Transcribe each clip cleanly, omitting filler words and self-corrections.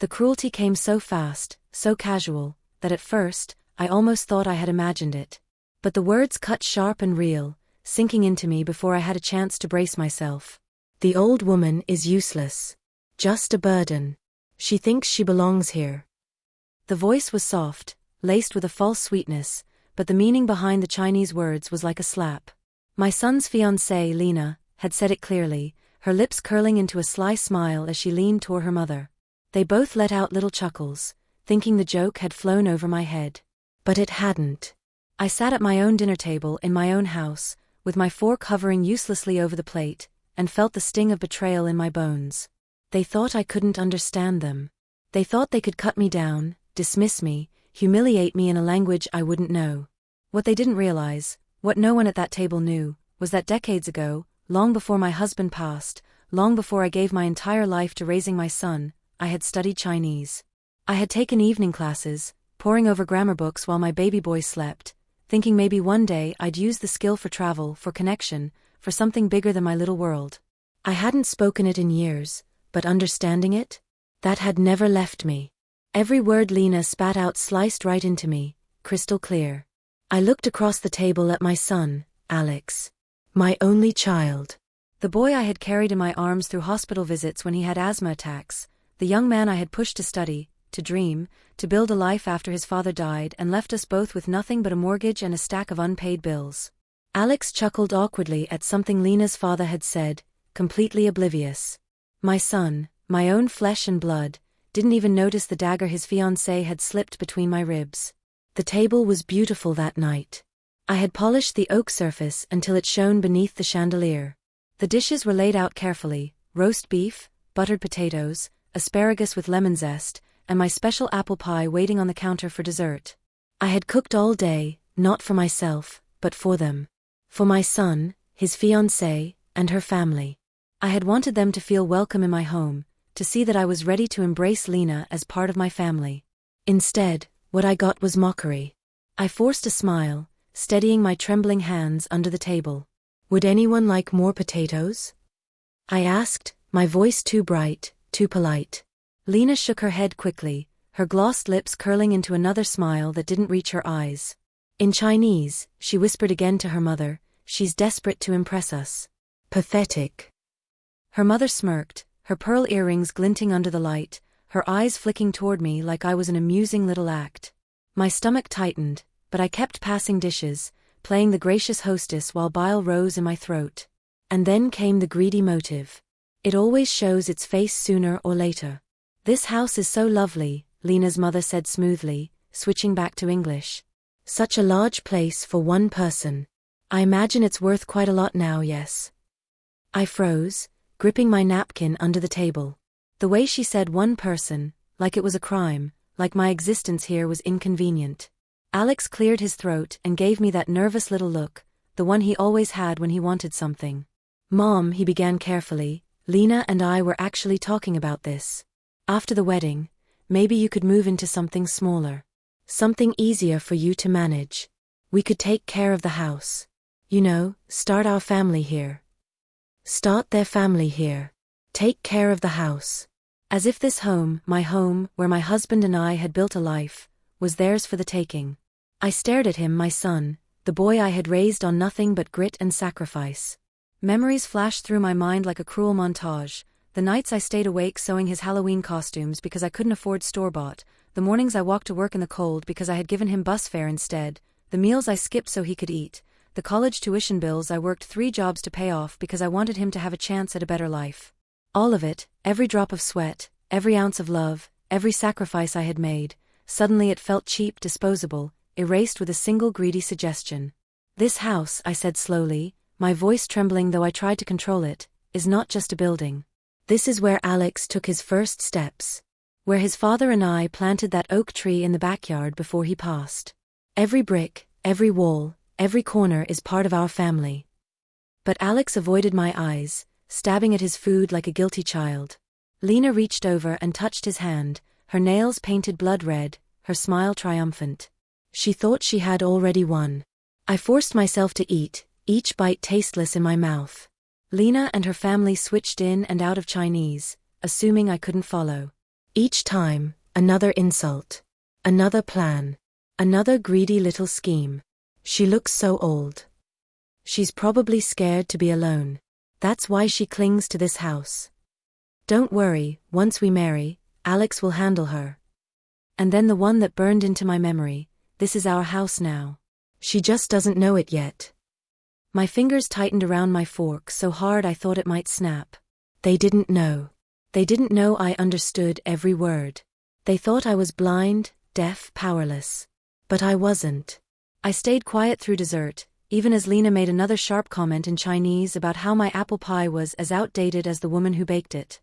The cruelty came so fast, so casual, that at first, I almost thought I had imagined it. But the words cut sharp and real, sinking into me before I had a chance to brace myself. The old woman is useless. Just a burden. She thinks she belongs here. The voice was soft, laced with a false sweetness, but the meaning behind the Chinese words was like a slap. My son's fiancée, Lena, had said it clearly, her lips curling into a sly smile as she leaned toward her mother. They both let out little chuckles, thinking the joke had flown over my head. But it hadn't. I sat at my own dinner table in my own house, with my fork hovering uselessly over the plate, and felt the sting of betrayal in my bones. They thought I couldn't understand them. They thought they could cut me down, dismiss me, humiliate me in a language I wouldn't know. What they didn't realize, what no one at that table knew, was that decades ago, long before my husband passed, long before I gave my entire life to raising my son, I had studied Chinese. I had taken evening classes, poring over grammar books while my baby boy slept, thinking maybe one day I'd use the skill for travel, for connection, for something bigger than my little world. I hadn't spoken it in years, but understanding it? That had never left me. Every word Lena spat out sliced right into me, crystal clear. I looked across the table at my son, Alex. My only child. The boy I had carried in my arms through hospital visits when he had asthma attacks, the young man I had pushed to study, to dream, to build a life after his father died and left us both with nothing but a mortgage and a stack of unpaid bills. Alex chuckled awkwardly at something Lena's father had said, completely oblivious. My son, my own flesh and blood, didn't even notice the dagger his fiancée had slipped between my ribs. The table was beautiful that night. I had polished the oak surface until it shone beneath the chandelier. The dishes were laid out carefully: roast beef, buttered potatoes, asparagus with lemon zest, and my special apple pie waiting on the counter for dessert. I had cooked all day, not for myself, but for them. For my son, his fiancée, and her family. I had wanted them to feel welcome in my home, to see that I was ready to embrace Lena as part of my family. Instead, what I got was mockery. I forced a smile, steadying my trembling hands under the table. Would anyone like more potatoes? I asked, my voice too bright, too polite. Lena shook her head quickly, her glossed lips curling into another smile that didn't reach her eyes. In Chinese, she whispered again to her mother, "She's desperate to impress us." Pathetic. Her mother smirked, her pearl earrings glinting under the light, her eyes flicking toward me like I was an amusing little act. My stomach tightened, but I kept passing dishes, playing the gracious hostess while bile rose in my throat. And then came the greedy motive. It always shows its face sooner or later. "This house is so lovely," Lena's mother said smoothly, switching back to English. "Such a large place for one person. I imagine it's worth quite a lot now, yes?" I froze, gripping my napkin under the table. The way she said one person, like it was a crime, like my existence here was inconvenient. Alex cleared his throat and gave me that nervous little look, the one he always had when he wanted something. "Mom," he began carefully, "Lena and I were actually talking about this. After the wedding, maybe you could move into something smaller. Something easier for you to manage. We could take care of the house. You know, start our family here. Start their family here. Take care of the house." As if this home, where my husband and I had built a life, was theirs for the taking. I stared at him, my son, the boy I had raised on nothing but grit and sacrifice. Memories flashed through my mind like a cruel montage. The nights I stayed awake sewing his Halloween costumes because I couldn't afford store-bought, the mornings I walked to work in the cold because I had given him bus fare instead, the meals I skipped so he could eat, the college tuition bills I worked 3 jobs to pay off because I wanted him to have a chance at a better life. All of it, every drop of sweat, every ounce of love, every sacrifice I had made, suddenly it felt cheap, disposable, erased with a single greedy suggestion. "This house," I said slowly, my voice trembling though I tried to control it, "is not just a building. This is where Alex took his first steps. Where his father and I planted that oak tree in the backyard before he passed. Every brick, every wall, every corner is part of our family." But Alex avoided my eyes, stabbing at his food like a guilty child. Lena reached over and touched his hand, her nails painted blood red, her smile triumphant. She thought she had already won. I forced myself to eat, each bite tasteless in my mouth. Lena and her family switched in and out of Chinese, assuming I couldn't follow. Each time, another insult. Another plan. Another greedy little scheme. She looks so old. She's probably scared to be alone. That's why she clings to this house. Don't worry, once we marry, Alex will handle her. And then the one that burned into my memory, this is our house now. She just doesn't know it yet. My fingers tightened around my fork so hard I thought it might snap. They didn't know. They didn't know I understood every word. They thought I was blind, deaf, powerless. But I wasn't. I stayed quiet through dessert, even as Lena made another sharp comment in Chinese about how my apple pie was as outdated as the woman who baked it.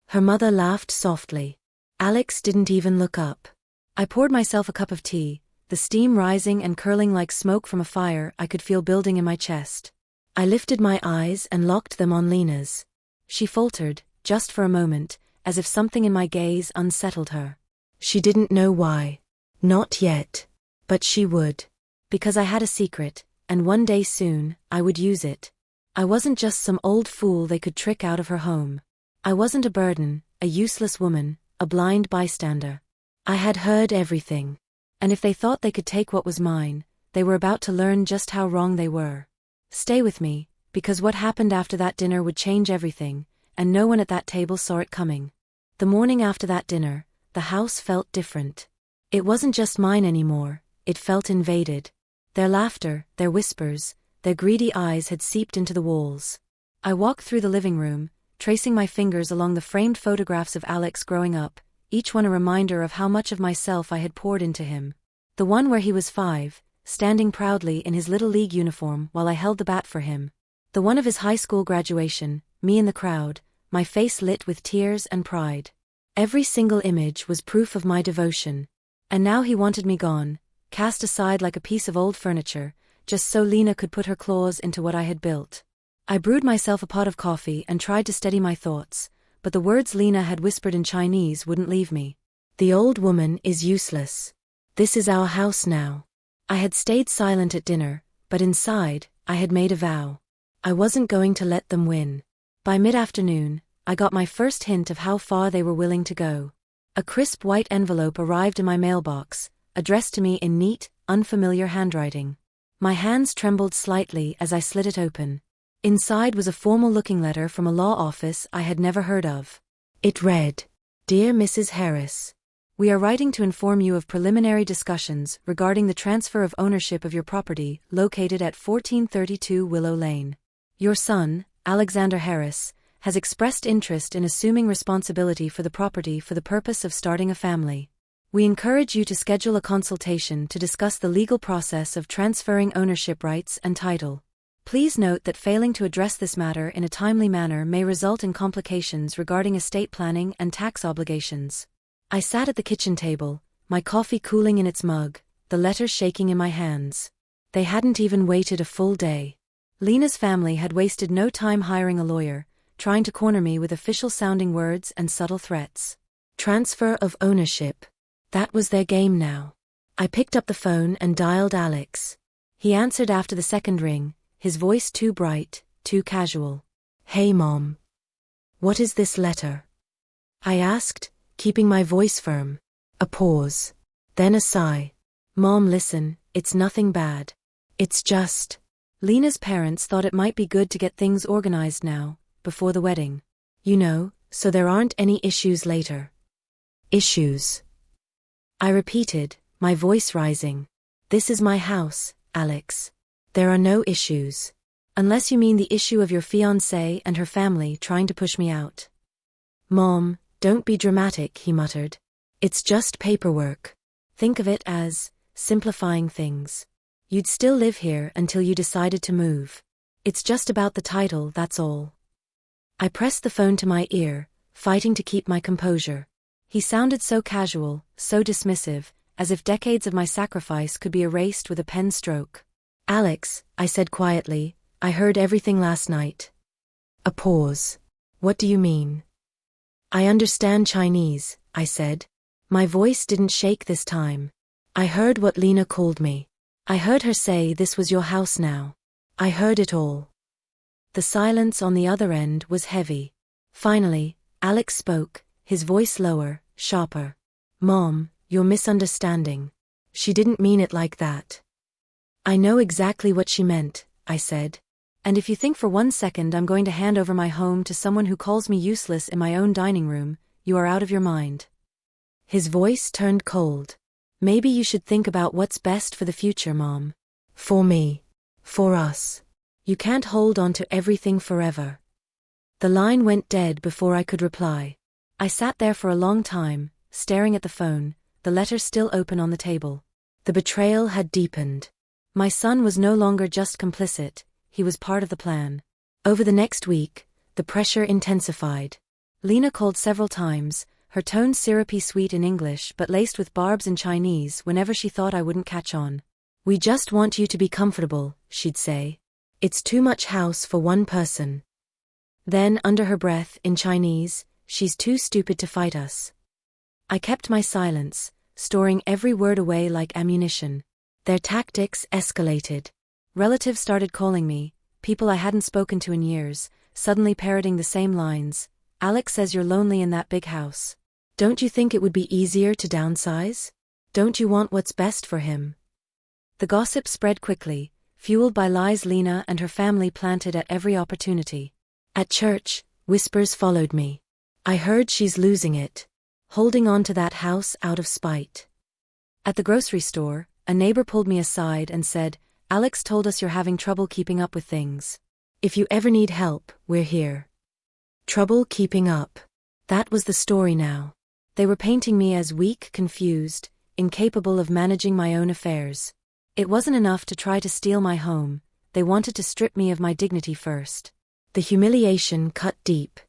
Her mother laughed softly. Alex didn't even look up. I poured myself a cup of tea, the steam rising and curling like smoke from a fire I could feel building in my chest. I lifted my eyes and locked them on Lena's. She faltered, just for a moment, as if something in my gaze unsettled her. She didn't know why. Not yet. But she would. Because I had a secret, and one day soon, I would use it. I wasn't just some old fool they could trick out of her home. I wasn't a burden, a useless woman, a blind bystander. I had heard everything. And if they thought they could take what was mine, they were about to learn just how wrong they were. Stay with me, because what happened after that dinner would change everything, and no one at that table saw it coming. The morning after that dinner, the house felt different. It wasn't just mine anymore, it felt invaded. Their laughter, their whispers, their greedy eyes had seeped into the walls. I walked through the living room, tracing my fingers along the framed photographs of Alex growing up, each one a reminder of how much of myself I had poured into him. The one where he was 5, standing proudly in his little league uniform while I held the bat for him. The one of his high school graduation, me in the crowd, my face lit with tears and pride. Every single image was proof of my devotion. And now he wanted me gone, cast aside like a piece of old furniture, just so Lena could put her claws into what I had built. I brewed myself a pot of coffee and tried to steady my thoughts, but the words Lena had whispered in Chinese wouldn't leave me. The old woman is useless. This is our house now. I had stayed silent at dinner, but inside, I had made a vow. I wasn't going to let them win. By mid-afternoon, I got my first hint of how far they were willing to go. A crisp white envelope arrived in my mailbox, addressed to me in neat, unfamiliar handwriting. My hands trembled slightly as I slid it open. Inside was a formal-looking letter from a law office I had never heard of. It read, "Dear Mrs. Harris, we are writing to inform you of preliminary discussions regarding the transfer of ownership of your property located at 1432 Willow Lane. Your son, Alexander Harris, has expressed interest in assuming responsibility for the property for the purpose of starting a family. We encourage you to schedule a consultation to discuss the legal process of transferring ownership rights and title. Please note that failing to address this matter in a timely manner may result in complications regarding estate planning and tax obligations." I sat at the kitchen table, my coffee cooling in its mug, the letter shaking in my hands. They hadn't even waited a full day. Lena's family had wasted no time hiring a lawyer, trying to corner me with official-sounding words and subtle threats. Transfer of ownership. That was their game now. I picked up the phone and dialed Alex. He answered after the second ring, his voice too bright, too casual. "Hey Mom. What is this letter?" I asked, keeping my voice firm. A pause. Then a sigh. "Mom, listen, it's nothing bad. It's just..." Lena's parents thought it might be good to get things organized now, before the wedding. You know, so there aren't any issues later. Issues. I repeated, my voice rising. This is my house, Alex. There are no issues. Unless you mean the issue of your fiancée and her family trying to push me out. Mom, don't be dramatic, he muttered. It's just paperwork. Think of it as simplifying things. You'd still live here until you decided to move. It's just about the title, that's all. I pressed the phone to my ear, fighting to keep my composure. He sounded so casual, so dismissive, as if decades of my sacrifice could be erased with a pen stroke. Alex, I said quietly, I heard everything last night. A pause. What do you mean? I understand Chinese, I said. My voice didn't shake this time. I heard what Lena called me. I heard her say this was your house now. I heard it all. The silence on the other end was heavy. Finally, Alex spoke, his voice lower, sharper. Mom, you're misunderstanding. She didn't mean it like that. I know exactly what she meant, I said. And if you think for 1 second I'm going to hand over my home to someone who calls me useless in my own dining room, you are out of your mind. His voice turned cold. Maybe you should think about what's best for the future, Mom. For me. For us. You can't hold on to everything forever. The line went dead before I could reply. I sat there for a long time, staring at the phone, the letter still open on the table. The betrayal had deepened. My son was no longer just complicit, he was part of the plan. Over the next week, the pressure intensified. Lena called several times, her tone syrupy sweet in English but laced with barbs in Chinese whenever she thought I wouldn't catch on. We just want you to be comfortable, she'd say. It's too much house for one person. Then, under her breath, in Chinese, she's too stupid to fight us. I kept my silence, storing every word away like ammunition. Their tactics escalated. Relatives started calling me, people I hadn't spoken to in years, suddenly parroting the same lines. Alex says you're lonely in that big house. Don't you think it would be easier to downsize? Don't you want what's best for him? The gossip spread quickly, fueled by lies Lena and her family planted at every opportunity. At church, whispers followed me. I heard she's losing it. Holding on to that house out of spite. At the grocery store, a neighbor pulled me aside and said, Alex told us you're having trouble keeping up with things. If you ever need help, we're here. Trouble keeping up. That was the story now. They were painting me as weak, confused, incapable of managing my own affairs. It wasn't enough to try to steal my home, they wanted to strip me of my dignity first. The humiliation cut deep.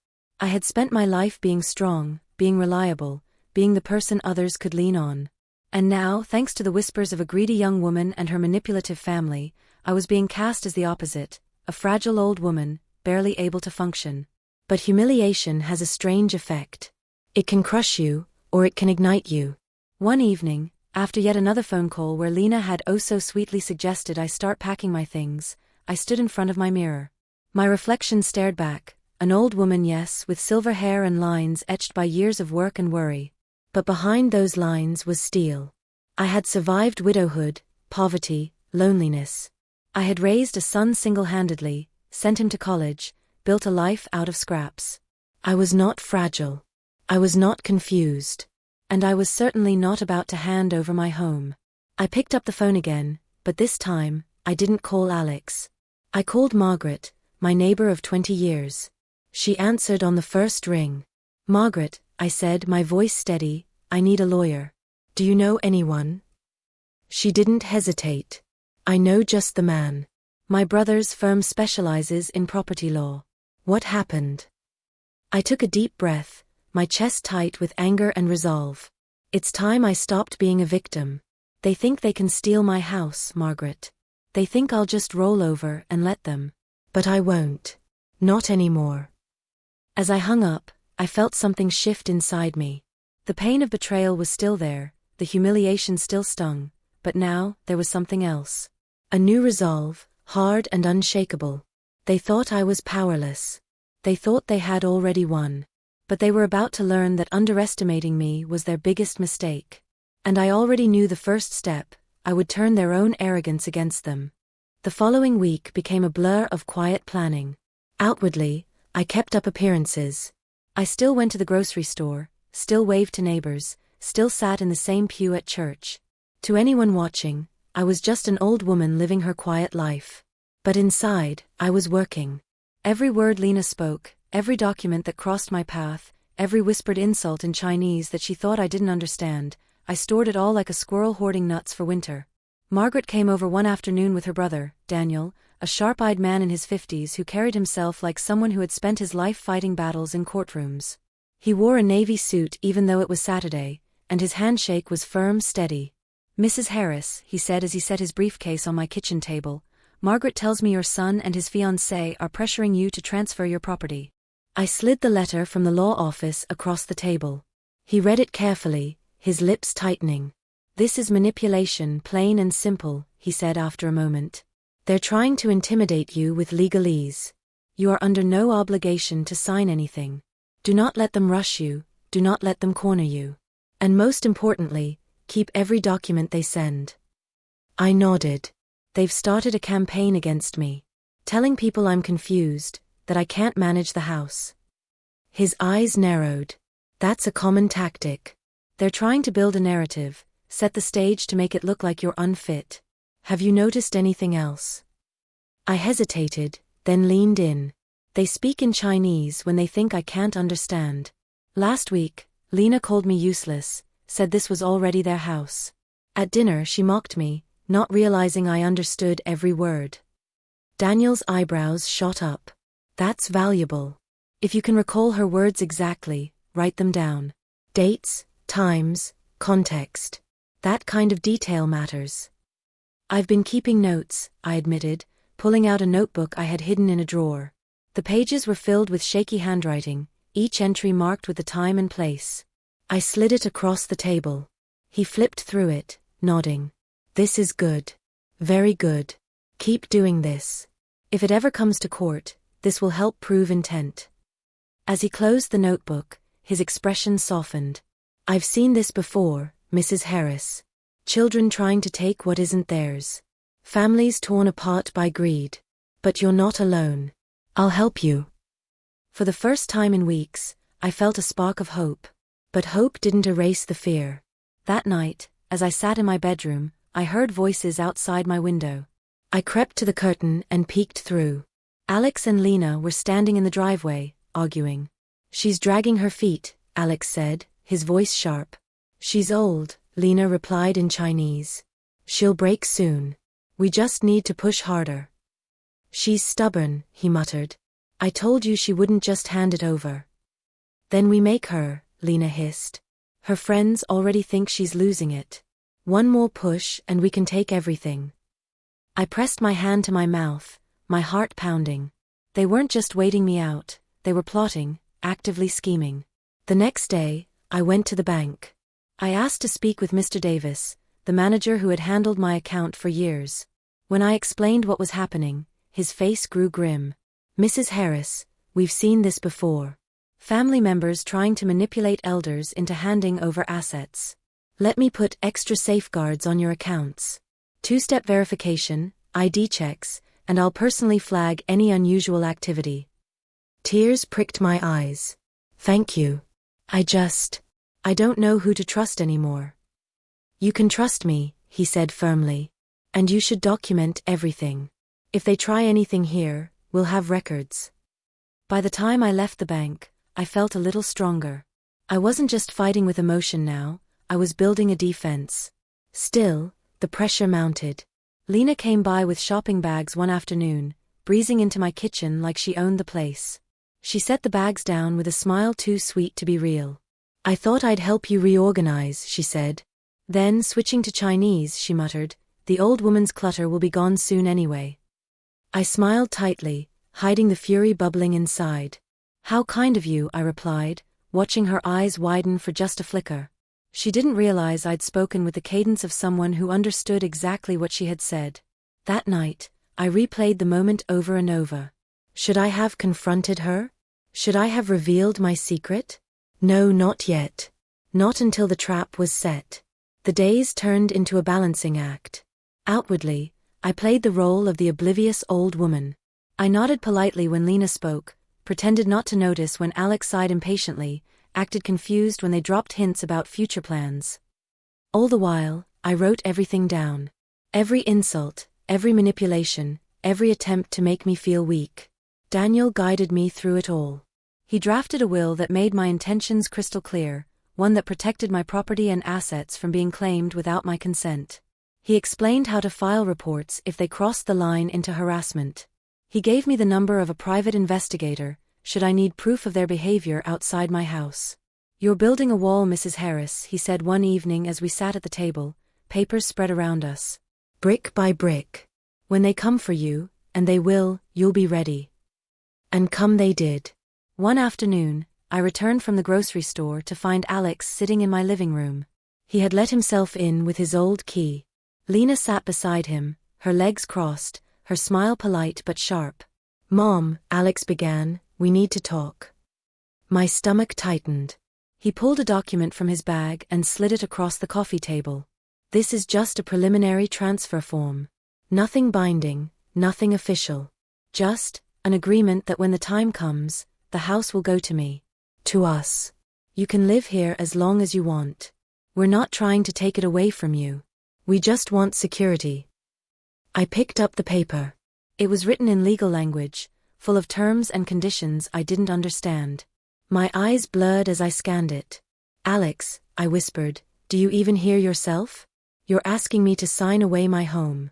I had spent my life being strong, being reliable, being the person others could lean on. And now, thanks to the whispers of a greedy young woman and her manipulative family, I was being cast as the opposite, a fragile old woman, barely able to function. But humiliation has a strange effect. It can crush you, or it can ignite you. One evening, after yet another phone call where Lena had oh so sweetly suggested I start packing my things, I stood in front of my mirror. My reflection stared back, an old woman, yes, with silver hair and lines etched by years of work and worry. But behind those lines was steel. I had survived widowhood, poverty, loneliness. I had raised a son single-handedly, sent him to college, built a life out of scraps. I was not fragile. I was not confused. And I was certainly not about to hand over my home. I picked up the phone again, but this time, I didn't call Alex. I called Margaret, my neighbor of 20 years. She answered on the first ring. Margaret, I said, my voice steady, I need a lawyer. Do you know anyone? She didn't hesitate. I know just the man. My brother's firm specializes in property law. What happened? I took a deep breath, my chest tight with anger and resolve. It's time I stopped being a victim. They think they can steal my house, Margaret. They think I'll just roll over and let them. But I won't. Not anymore. As I hung up, I felt something shift inside me. The pain of betrayal was still there, the humiliation still stung, but now, there was something else. A new resolve, hard and unshakable. They thought I was powerless. They thought they had already won. But they were about to learn that underestimating me was their biggest mistake. And I already knew the first step, I would turn their own arrogance against them. The following week became a blur of quiet planning. Outwardly, I kept up appearances. I still went to the grocery store, still waved to neighbors, still sat in the same pew at church. To anyone watching, I was just an old woman living her quiet life. But inside, I was working. Every word Lena spoke, every document that crossed my path, every whispered insult in Chinese that she thought I didn't understand, I stored it all like a squirrel hoarding nuts for winter. Margaret came over one afternoon with her brother, Daniel, a sharp-eyed man in his 50s who carried himself like someone who had spent his life fighting battles in courtrooms. He wore a navy suit even though it was Saturday, and his handshake was firm, steady. Mrs. Harris, he said as he set his briefcase on my kitchen table, Margaret tells me your son and his fiancée are pressuring you to transfer your property. I slid the letter from the law office across the table. He read it carefully, his lips tightening. This is manipulation, plain and simple, he said after a moment. They're trying to intimidate you with legalese. You are under no obligation to sign anything. Do not let them rush you, do not let them corner you. And most importantly, keep every document they send. I nodded. They've started a campaign against me, telling people I'm confused, that I can't manage the house. His eyes narrowed. That's a common tactic. They're trying to build a narrative, set the stage to make it look like you're unfit. Have you noticed anything else? I hesitated, then leaned in. They speak in Chinese when they think I can't understand. Last week, Lena called me useless, said this was already their house. At dinner she mocked me, not realizing I understood every word. Daniel's eyebrows shot up. That's valuable. If you can recall her words exactly, write them down. Dates, times, context. That kind of detail matters. I've been keeping notes, I admitted, pulling out a notebook I had hidden in a drawer. The pages were filled with shaky handwriting, each entry marked with the time and place. I slid it across the table. He flipped through it, nodding. This is good. Very good. Keep doing this. If it ever comes to court, this will help prove intent. As he closed the notebook, his expression softened. I've seen this before, Mrs. Harris. Children trying to take what isn't theirs. Families torn apart by greed. But you're not alone. I'll help you. For the first time in weeks, I felt a spark of hope. But hope didn't erase the fear. That night, as I sat in my bedroom, I heard voices outside my window. I crept to the curtain and peeked through. Alex and Lena were standing in the driveway, arguing. She's dragging her feet, Alex said, his voice sharp. She's old, Lena replied in Chinese. She'll break soon. We just need to push harder. She's stubborn, he muttered. I told you she wouldn't just hand it over. Then we make her, Lena hissed. Her friends already think she's losing it. One more push and we can take everything. I pressed my hand to my mouth, my heart pounding. They weren't just waiting me out, they were plotting, actively scheming. The next day, I went to the bank. I asked to speak with Mr. Davis, the manager who had handled my account for years. When I explained what was happening, his face grew grim. Mrs. Harris, we've seen this before. Family members trying to manipulate elders into handing over assets. Let me put extra safeguards on your accounts. Two-step verification, ID checks, and I'll personally flag any unusual activity. Tears pricked my eyes. Thank you. I don't know who to trust anymore. You can trust me, he said firmly. And you should document everything. If they try anything here, we'll have records. By the time I left the bank, I felt a little stronger. I wasn't just fighting with emotion now, I was building a defense. Still, the pressure mounted. Lena came by with shopping bags one afternoon, breezing into my kitchen like she owned the place. She set the bags down with a smile too sweet to be real. I thought I'd help you reorganize, she said. Then, switching to Chinese, she muttered, the old woman's clutter will be gone soon anyway. I smiled tightly, hiding the fury bubbling inside. How kind of you, I replied, watching her eyes widen for just a flicker. She didn't realize I'd spoken with the cadence of someone who understood exactly what she had said. That night, I replayed the moment over and over. Should I have confronted her? Should I have revealed my secret? No, not yet. Not until the trap was set. The days turned into a balancing act. Outwardly, I played the role of the oblivious old woman. I nodded politely when Lena spoke, pretended not to notice when Alex sighed impatiently, acted confused when they dropped hints about future plans. All the while, I wrote everything down. Every insult, every manipulation, every attempt to make me feel weak. Daniel guided me through it all. He drafted a will that made my intentions crystal clear, one that protected my property and assets from being claimed without my consent. He explained how to file reports if they crossed the line into harassment. He gave me the number of a private investigator, should I need proof of their behavior outside my house. You're building a wall, Mrs. Harris, he said one evening as we sat at the table, papers spread around us. Brick by brick. When they come for you, and they will, you'll be ready. And come they did. One afternoon, I returned from the grocery store to find Alex sitting in my living room. He had let himself in with his old key. Lena sat beside him, her legs crossed, her smile polite but sharp. Mom, Alex began, we need to talk. My stomach tightened. He pulled a document from his bag and slid it across the coffee table. This is just a preliminary transfer form. Nothing binding, nothing official. Just an agreement that when the time comes, the house will go to me. To us. You can live here as long as you want. We're not trying to take it away from you. We just want security. I picked up the paper. It was written in legal language, full of terms and conditions I didn't understand. My eyes blurred as I scanned it. Alex, I whispered, do you even hear yourself? You're asking me to sign away my home.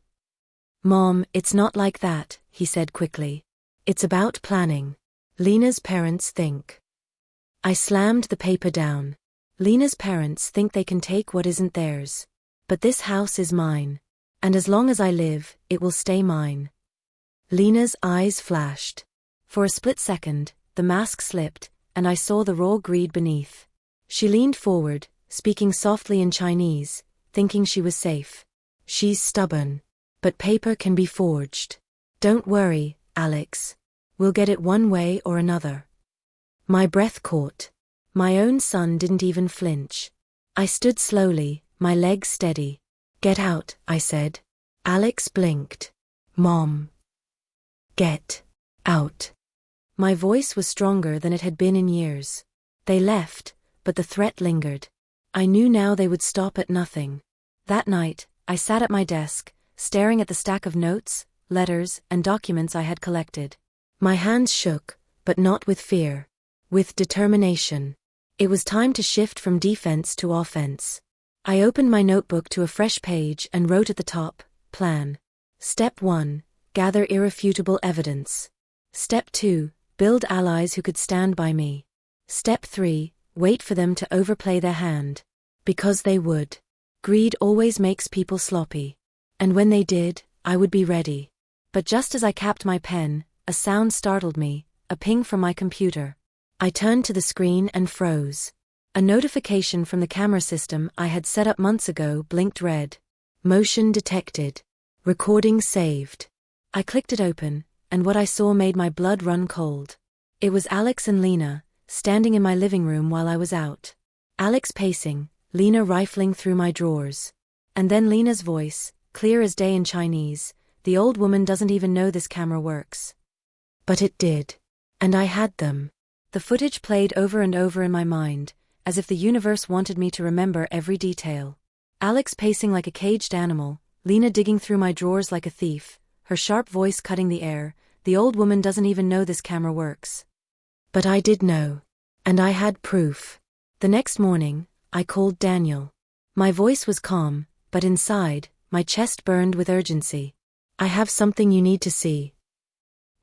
Mom, it's not like that, he said quickly. It's about planning. Lena's parents think. I slammed the paper down. Lena's parents think they can take what isn't theirs. But this house is mine. And as long as I live, it will stay mine. Lena's eyes flashed. For a split second, the mask slipped, and I saw the raw greed beneath. She leaned forward, speaking softly in Chinese, thinking she was safe. She's stubborn. But paper can be forged. Don't worry, Alex. We'll get it one way or another. My breath caught. My own son didn't even flinch. I stood slowly, my legs steady. Get out, I said. Alex blinked. Mom. Get out. My voice was stronger than it had been in years. They left, but the threat lingered. I knew now they would stop at nothing. That night, I sat at my desk, staring at the stack of notes, letters, and documents I had collected. My hands shook, but not with fear. With determination. It was time to shift from defense to offense. I opened my notebook to a fresh page and wrote at the top, Plan. Step 1, gather irrefutable evidence. Step 2, build allies who could stand by me. Step 3, wait for them to overplay their hand. Because they would. Greed always makes people sloppy. And when they did, I would be ready. But just as I capped my pen, a sound startled me, a ping from my computer. I turned to the screen and froze. A notification from the camera system I had set up months ago blinked red. Motion detected. Recording saved. I clicked it open, and what I saw made my blood run cold. It was Alex and Lena, standing in my living room while I was out. Alex pacing, Lena rifling through my drawers. And then Lena's voice, clear as day in Chinese, the old woman doesn't even know this camera works. But it did. And I had them. The footage played over and over in my mind, as if the universe wanted me to remember every detail. Alex pacing like a caged animal, Lena digging through my drawers like a thief, her sharp voice cutting the air, the old woman doesn't even know this camera works. But I did know. And I had proof. The next morning, I called Daniel. My voice was calm, but inside, my chest burned with urgency. I have something you need to see.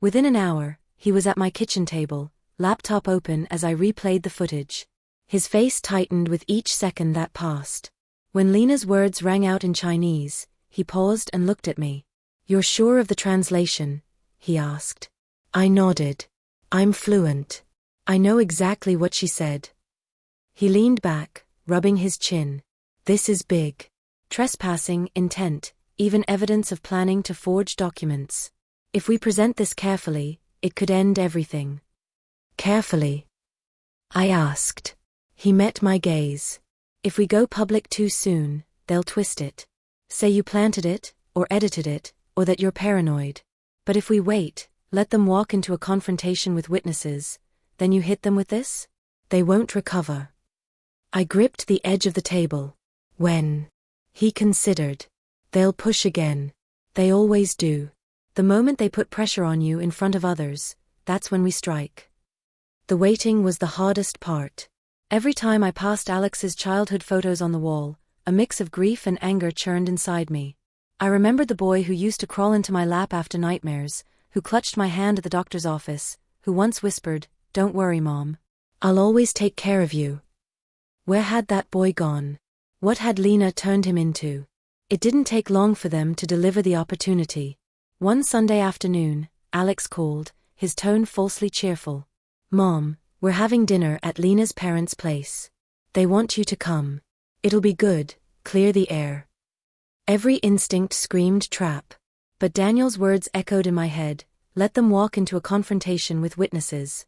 Within an hour, he was at my kitchen table, laptop open as I replayed the footage. His face tightened with each second that passed. When Lena's words rang out in Chinese, he paused and looked at me. You're sure of the translation? He asked. I nodded. I'm fluent. I know exactly what she said. He leaned back, rubbing his chin. This is big. Trespassing, intent, even evidence of planning to forge documents. If we present this carefully, it could end everything. Carefully? I asked. He met my gaze. If we go public too soon, they'll twist it. Say you planted it, or edited it, or that you're paranoid. But if we wait, let them walk into a confrontation with witnesses, then you hit them with this? They won't recover. I gripped the edge of the table. When? He considered. They'll push again. They always do. The moment they put pressure on you in front of others, that's when we strike. The waiting was the hardest part. Every time I passed Alex's childhood photos on the wall, a mix of grief and anger churned inside me. I remembered the boy who used to crawl into my lap after nightmares, who clutched my hand at the doctor's office, who once whispered, "Don't worry, Mom. I'll always take care of you." Where had that boy gone? What had Lena turned him into? It didn't take long for them to deliver the opportunity. One Sunday afternoon, Alex called, his tone falsely cheerful. "Mom, we're having dinner at Lena's parents' place. They want you to come. It'll be good, clear the air." Every instinct screamed trap. But Daniel's words echoed in my head, let them walk into a confrontation with witnesses.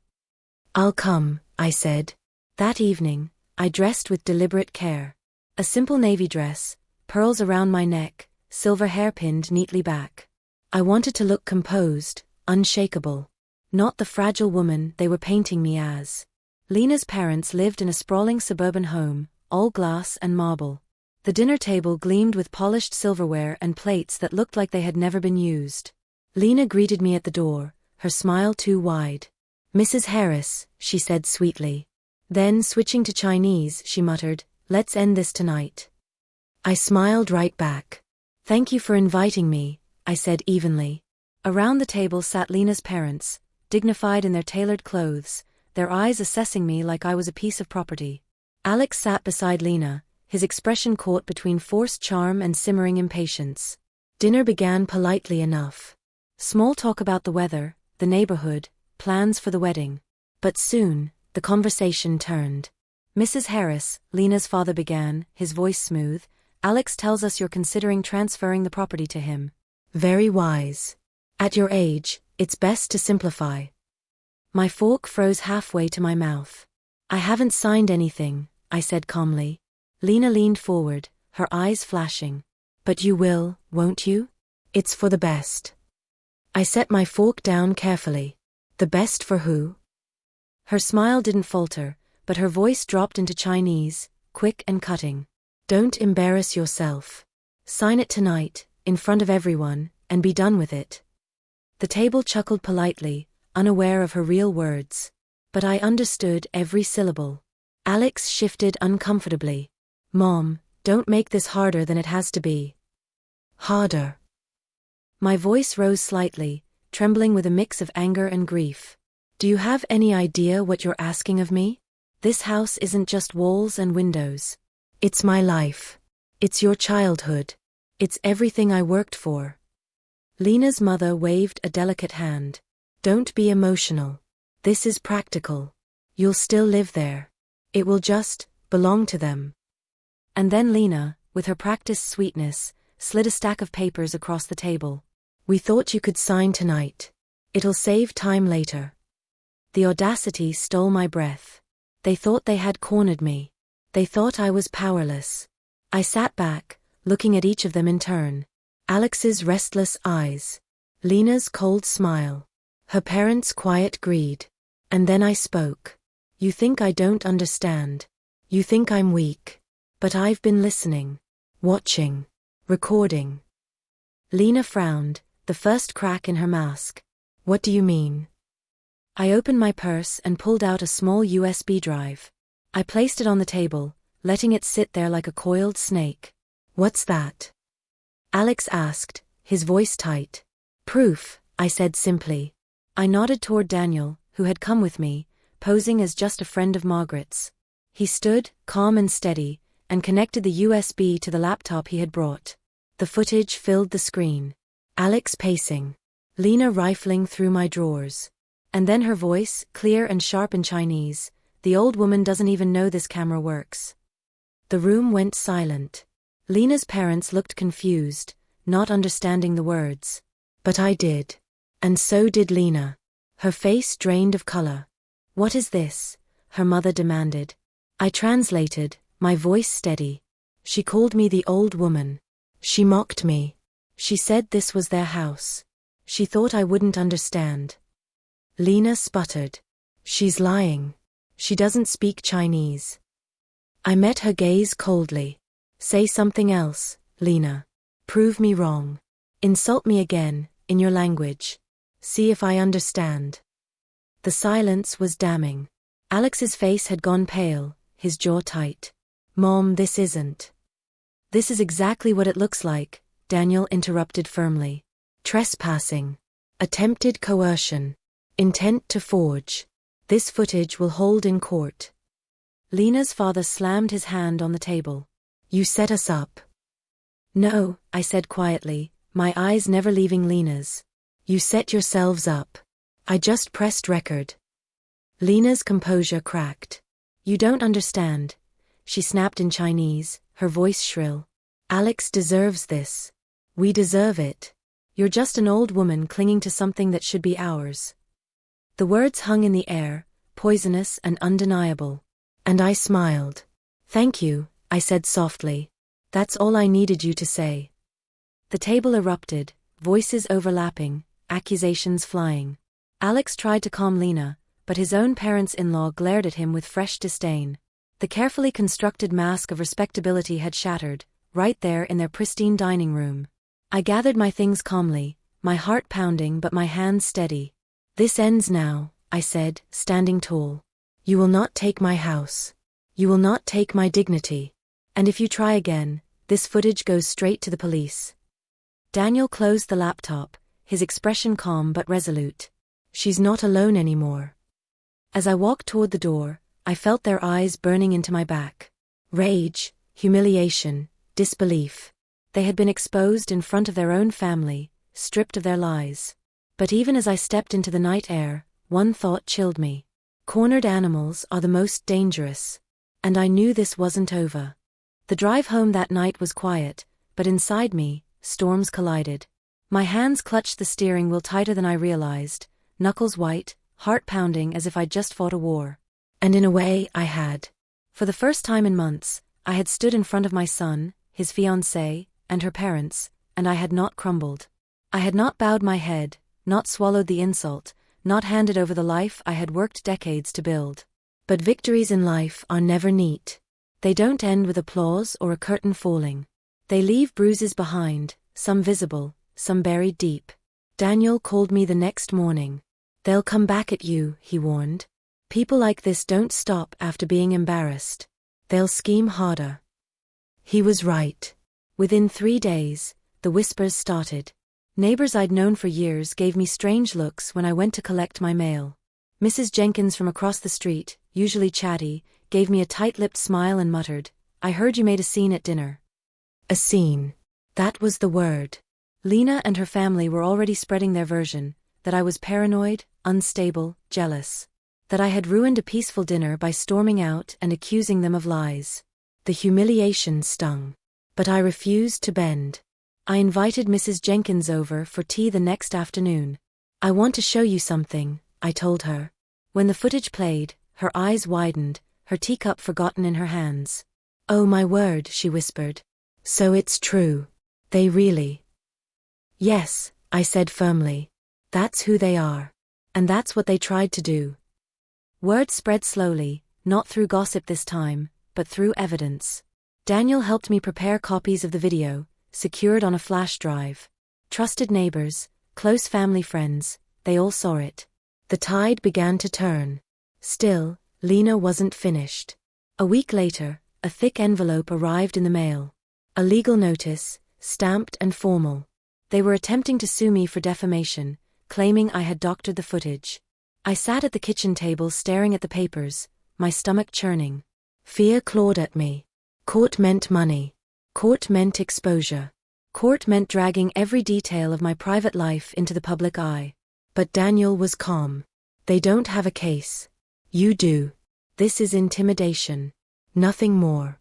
"I'll come," I said. That evening, I dressed with deliberate care. A simple navy dress, pearls around my neck, silver hair pinned neatly back. I wanted to look composed, unshakable. Not the fragile woman they were painting me as. Lena's parents lived in a sprawling suburban home, all glass and marble. The dinner table gleamed with polished silverware and plates that looked like they had never been used. Lena greeted me at the door, her smile too wide. "Mrs. Harris," she said sweetly. Then, switching to Chinese, she muttered, "Let's end this tonight." I smiled right back. "Thank you for inviting me," I said evenly. Around the table sat Lena's parents, dignified in their tailored clothes, their eyes assessing me like I was a piece of property. Alex sat beside Lena, his expression caught between forced charm and simmering impatience. Dinner began politely enough. Small talk about the weather, the neighborhood, plans for the wedding. But soon, the conversation turned. "Mrs. Harris," Lena's father began, his voice smooth, "Alex tells us you're considering transferring the property to him." "Very wise. At your age, it's best to simplify." My fork froze halfway to my mouth. "I haven't signed anything," I said calmly. Lena leaned forward, her eyes flashing. "But you will, won't you? It's for the best." I set my fork down carefully. "The best for who?" Her smile didn't falter, but her voice dropped into Chinese, quick and cutting. "Don't embarrass yourself. Sign it tonight, in front of everyone, and be done with it." The table chuckled politely, unaware of her real words. But I understood every syllable. Alex shifted uncomfortably. "Mom, don't make this harder than it has to be." "Harder?" My voice rose slightly, trembling with a mix of anger and grief. "Do you have any idea what you're asking of me? This house isn't just walls and windows. It's my life. It's your childhood. It's everything I worked for." Lena's mother waved a delicate hand. "Don't be emotional. This is practical. You'll still live there. It will just belong to them." And then Lena, with her practiced sweetness, slid a stack of papers across the table. "We thought you could sign tonight. It'll save time later." The audacity stole my breath. They thought they had cornered me. They thought I was powerless. I sat back, looking at each of them in turn. Alex's restless eyes. Lena's cold smile. Her parents' quiet greed. And then I spoke. "You think I don't understand. You think I'm weak. But I've been listening. Watching. Recording." Lena frowned, the first crack in her mask. "What do you mean?" I opened my purse and pulled out a small USB drive. I placed it on the table, letting it sit there like a coiled snake. "What's that?" Alex asked, his voice tight. "Proof," I said simply. I nodded toward Daniel, who had come with me, posing as just a friend of Margaret's. He stood, calm and steady, and connected the USB to the laptop he had brought. The footage filled the screen. Alex pacing. Lena rifling through my drawers. And then her voice, clear and sharp in Chinese, "The old woman doesn't even know this camera works." The room went silent. Lena's parents looked confused, not understanding the words. But I did. And so did Lena. Her face drained of color. "What is this?" her mother demanded. I translated, my voice steady. "She called me the old woman. She mocked me. She said this was their house. She thought I wouldn't understand." Lena sputtered. "She's lying. She doesn't speak Chinese." I met her gaze coldly. "Say something else, Lena. Prove me wrong. Insult me again, in your language. See if I understand." The silence was damning. Alex's face had gone pale, his jaw tight. "Mom, this isn't." "This is exactly what it looks like," Daniel interrupted firmly. "Trespassing. Attempted coercion. Intent to forge. This footage will hold in court." Lena's father slammed his hand on the table. "You set us up." "No," I said quietly, my eyes never leaving Lena's. "You set yourselves up. I just pressed record." Lena's composure cracked. "You don't understand," she snapped in Chinese, her voice shrill. "Alex deserves this. We deserve it. You're just an old woman clinging to something that should be ours." The words hung in the air, poisonous and undeniable. And I smiled. "Thank you," I said softly. "That's all I needed you to say." The table erupted, voices overlapping, accusations flying. Alex tried to calm Lena, but his own parents-in-law glared at him with fresh disdain. The carefully constructed mask of respectability had shattered, right there in their pristine dining room. I gathered my things calmly, my heart pounding but my hands steady. "This ends now," I said, standing tall. "You will not take my house. You will not take my dignity. And if you try again, this footage goes straight to the police." Daniel closed the laptop, his expression calm but resolute. "She's not alone anymore." As I walked toward the door, I felt their eyes burning into my back. Rage, humiliation, disbelief. They had been exposed in front of their own family, stripped of their lies. But even as I stepped into the night air, one thought chilled me. Cornered animals are the most dangerous. And I knew this wasn't over. The drive home that night was quiet, but inside me, storms collided. My hands clutched the steering wheel tighter than I realized, knuckles white, heart pounding as if I'd just fought a war. And in a way, I had. For the first time in months, I had stood in front of my son, his fiancée, and her parents, and I had not crumbled. I had not bowed my head, not swallowed the insult, not handed over the life I had worked decades to build. But victories in life are never neat. They don't end with applause or a curtain falling. They leave bruises behind, some visible, some buried deep. Daniel called me the next morning. "They'll come back at you," he warned. "People like this don't stop after being embarrassed. They'll scheme harder." He was right. Within 3 days, the whispers started. Neighbors I'd known for years gave me strange looks when I went to collect my mail. Mrs. Jenkins from across the street, usually chatty, gave me a tight-lipped smile and muttered, "I heard you made a scene at dinner." A scene. That was the word. Lena and her family were already spreading their version, that I was paranoid, unstable, jealous. That I had ruined a peaceful dinner by storming out and accusing them of lies. The humiliation stung. But I refused to bend. I invited Mrs. Jenkins over for tea the next afternoon. "I want to show you something," I told her. When the footage played, her eyes widened, her teacup forgotten in her hands. "Oh my word," she whispered. "So it's true. They really—" "Yes," I said firmly. "That's who they are. And that's what they tried to do." Word spread slowly, not through gossip this time, but through evidence. Daniel helped me prepare copies of the video, secured on a flash drive. Trusted neighbors, close family friends, they all saw it. The tide began to turn. Still, Lena wasn't finished. A week later, a thick envelope arrived in the mail. A legal notice, stamped and formal. They were attempting to sue me for defamation, claiming I had doctored the footage. I sat at the kitchen table staring at the papers, my stomach churning. Fear clawed at me. Court meant money. Court meant exposure. Court meant dragging every detail of my private life into the public eye. But Daniel was calm. "They don't have a case. You do. This is intimidation. Nothing more."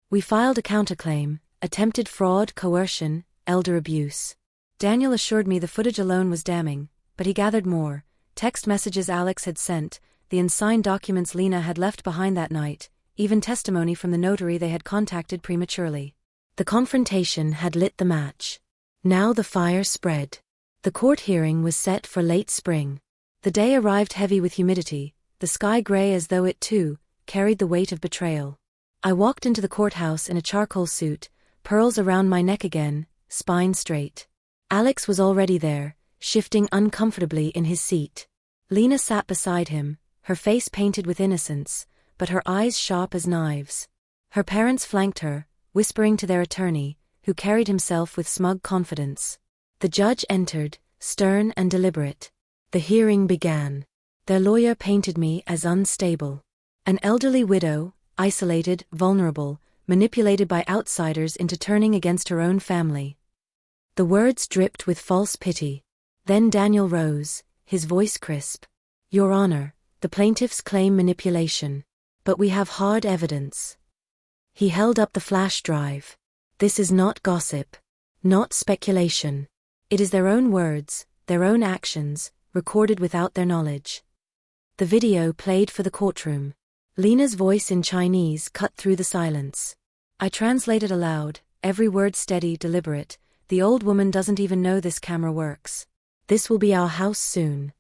We filed a counterclaim, attempted fraud, coercion, elder abuse. Daniel assured me the footage alone was damning, but he gathered more: text messages Alex had sent, the unsigned documents Lena had left behind that night, even testimony from the notary they had contacted prematurely. The confrontation had lit the match. Now the fire spread. The court hearing was set for late spring. The day arrived heavy with humidity, the sky gray as though it, too, carried the weight of betrayal. I walked into the courthouse in a charcoal suit, pearls around my neck again, spine straight. Alex was already there, shifting uncomfortably in his seat. Lena sat beside him, her face painted with innocence, but her eyes sharp as knives. Her parents flanked her, whispering to their attorney, who carried himself with smug confidence. The judge entered, stern and deliberate. The hearing began. Their lawyer painted me as unstable. An elderly widow, isolated, vulnerable, manipulated by outsiders into turning against her own family. The words dripped with false pity. Then Daniel rose, his voice crisp. "Your Honor, the plaintiffs claim manipulation. But we have hard evidence." He held up the flash drive. "This is not gossip. Not speculation. It is their own words, their own actions, recorded without their knowledge." The video played for the courtroom. Lena's voice in Chinese cut through the silence. I translated aloud, every word steady, deliberate. The old woman doesn't even know this camera works. This will be our house soon.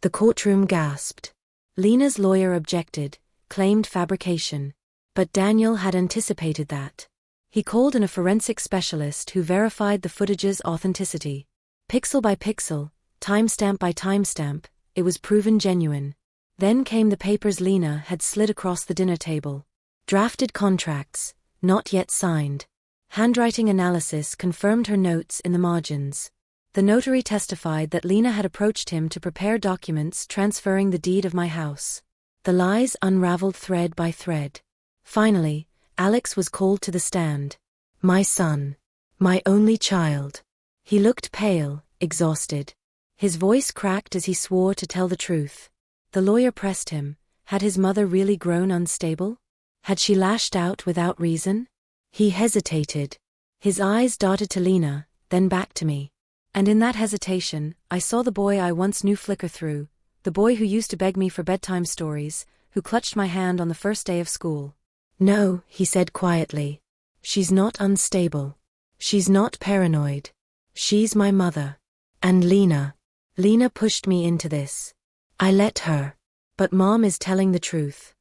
The courtroom gasped. Lena's lawyer objected, claimed fabrication. But Daniel had anticipated that. He called in a forensic specialist who verified the footage's authenticity. Pixel by pixel, timestamp by timestamp, it was proven genuine. Then came the papers Lena had slid across the dinner table. Drafted contracts, not yet signed. Handwriting analysis confirmed her notes in the margins. The notary testified that Lena had approached him to prepare documents transferring the deed of my house. The lies unraveled thread by thread. Finally, Alex was called to the stand. My son. My only child. He looked pale, exhausted. His voice cracked as he swore to tell the truth. The lawyer pressed him. Had his mother really grown unstable? Had she lashed out without reason? He hesitated. His eyes darted to Lena, then back to me. And in that hesitation, I saw the boy I once knew flicker through, the boy who used to beg me for bedtime stories, who clutched my hand on the first day of school. No, he said quietly. She's not unstable. She's not paranoid. She's my mother. And Lena. Lena pushed me into this. I let her. But Mom is telling the truth.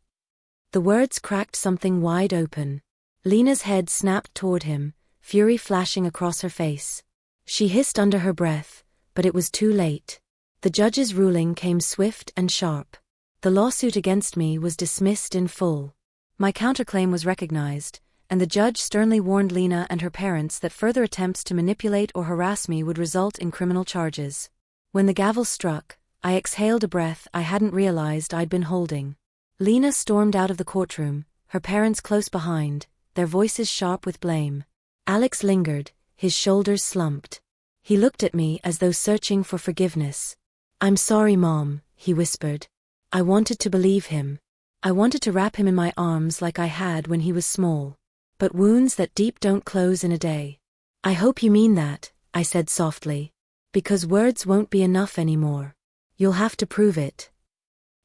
The words cracked something wide open. Lena's head snapped toward him, fury flashing across her face. She hissed under her breath, but it was too late. The judge's ruling came swift and sharp. The lawsuit against me was dismissed in full. My counterclaim was recognized, and the judge sternly warned Lena and her parents that further attempts to manipulate or harass me would result in criminal charges. When the gavel struck, I exhaled a breath I hadn't realized I'd been holding. Lena stormed out of the courtroom, her parents close behind, their voices sharp with blame. Alex lingered, his shoulders slumped. He looked at me as though searching for forgiveness. I'm sorry, Mom, he whispered. I wanted to believe him. I wanted to wrap him in my arms like I had when he was small. But wounds that deep don't close in a day. I hope you mean that, I said softly. Because words won't be enough anymore. You'll have to prove it.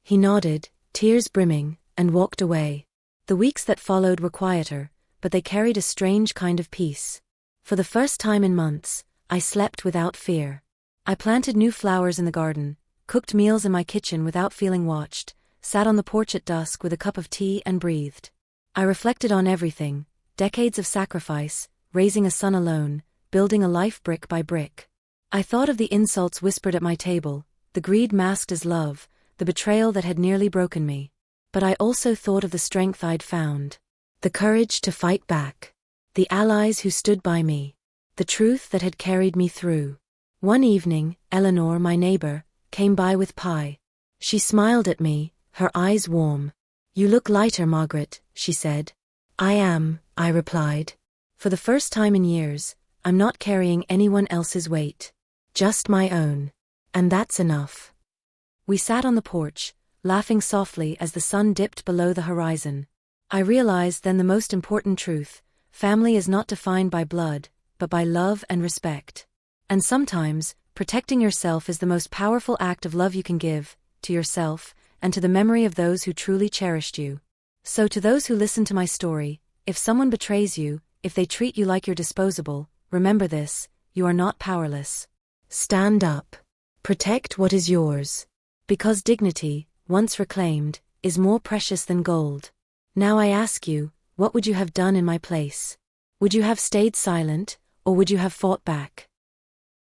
He nodded, tears brimming, and walked away. The weeks that followed were quieter, but they carried a strange kind of peace. For the first time in months, I slept without fear. I planted new flowers in the garden, cooked meals in my kitchen without feeling watched, sat on the porch at dusk with a cup of tea and breathed. I reflected on everything, decades of sacrifice, raising a son alone, building a life brick by brick. I thought of the insults whispered at my table, the greed masked as love, the betrayal that had nearly broken me. But I also thought of the strength I'd found. The courage to fight back. The allies who stood by me. The truth that had carried me through. One evening, Eleanor, my neighbor, came by with pie. She smiled at me, her eyes warm. You look lighter, Margaret, she said. I am, I replied. For the first time in years, I'm not carrying anyone else's weight. Just my own. And that's enough. We sat on the porch, laughing softly as the sun dipped below the horizon. I realized then the most important truth: family is not defined by blood, but by love and respect. And sometimes, protecting yourself is the most powerful act of love you can give, to yourself, and to the memory of those who truly cherished you. So to those who listen to my story, if someone betrays you, if they treat you like you're disposable, remember this: you are not powerless. Stand up. Protect what is yours. Because dignity, once reclaimed, is more precious than gold. Now I ask you, what would you have done in my place? Would you have stayed silent, or would you have fought back?